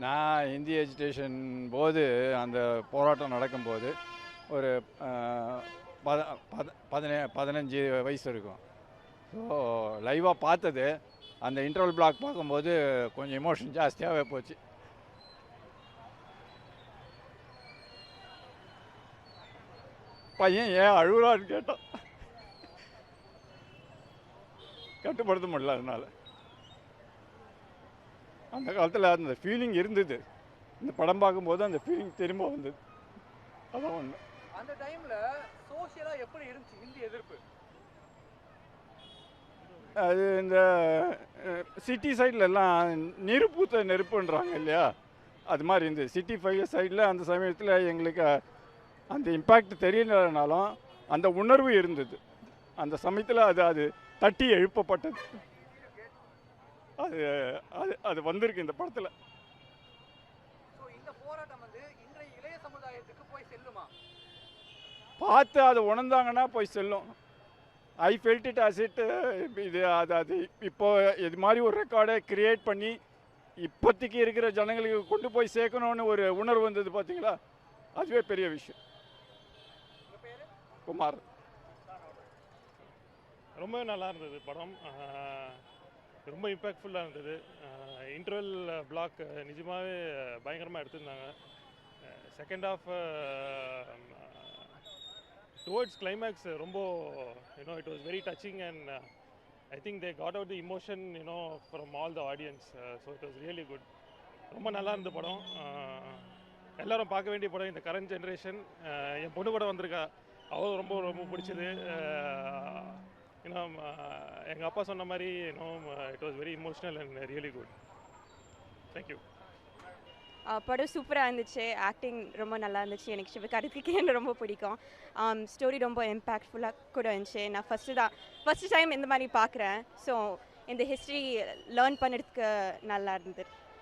நான் ஹிந்தி எஜுகேஷன் போது அந்த போராட்டம் நடக்கும்போது ஒரு பத பத 15 வயசு இருக்கும். ஸோ லைவாக பார்த்தது, அந்த இன்டர்வல் பிளாக் பார்க்கும்போது கொஞ்சம் எமோஷன் ஜாஸ்தியாகவே போச்சு. பையன் ஏன் அழுகுறான்னு கேட்டான். கட்டுப்படுத்த முடியல. அதனால அந்த காலத்தில் அந்த ஃபீலிங் இருந்தது. இந்த படம் பார்க்கும்போது அந்த ஃபீலிங் திரும்ப வந்தது. அதான் ஒன்று. அந்த டைம்ல சோஷியலா எப்படி இருந்துச்சு ஹிந்தி எதிர்ப்பு? அது இந்த சிட்டி சைட்லலாம் நீர் பூத்த நெருப்புன்றாங்க இல்லையா, அது மாதிரி இருந்தது. சிட்டி 5 சைடில் அந்த சமயத்தில் எங்களுக்கு அந்த இம்பேக்ட் தெரியலனாலும் அந்த உணர்வு இருந்தது. அந்த சமயத்தில் அது அது தட்டி எழுப்பப்பட்டது. அது அது அது வந்திருக்கு இந்த படத்தில். இந்த போராட்டம் வந்து இன்றைய இளைய சமுதாயத்துக்கு போய் செல்லுமா? பார்த்து அதை உணர்ந்தாங்கன்னா போய் செல்லும். I felt it as it. இது அது அது இப்போ இது மாதிரி ஒரு ரெக்கார்டை கிரியேட் பண்ணி இப்போதைக்கு இருக்கிற ஜனங்களுக்கு கொண்டு போய் சேர்க்கணும்னு ஒரு உணர்வு வந்தது பார்த்தீங்களா, அதுவே பெரிய விஷயம். குமார். ரொம்ப நல்லா இருந்தது படம். ரொம்ப இம்பேக்ட்ஃபுல்லாக இருந்தது. இன்டர்வல் பிளாக் நிஜமாகவே பயங்கரமாக எடுத்திருந்தாங்க. செகண்ட் ஆஃப் டுவர்ட்ஸ் கிளைமேக்ஸ் ரொம்ப it was very touching and I think they got out the emotion from all the audience. So it was really good. ரொம்ப நல்லா இருந்த படம். எல்லோரும் பார்க்க வேண்டிய படம். இந்த கரண்ட் ஜென்ரேஷன். என் பொண்ணு கூட வந்திருக்கா, அவள் ரொம்ப ரொம்ப பிடிச்சது. எங்கள் அப்பா சொன்ன மாதிரி it was very emotional and really good. Thank you. படம் சூப்பராக இருந்துச்சு. ஆக்டிங் ரொம்ப நல்லா இருந்துச்சு. எனக்கு சிவகார்த்திகேயன் ரொம்ப பிடிக்கும். ஸ்டோரி ரொம்ப இம்பேக்ட்ஃபுல்லாக கூட இருந்துச்சு. நான் ஃபஸ்ட்டு டைம் இந்த மாதிரி பார்க்குறேன். ஸோ இந்த ஹிஸ்ட்ரி லேர்ன் பண்ணுறதுக்கு நல்லா இருந்தது.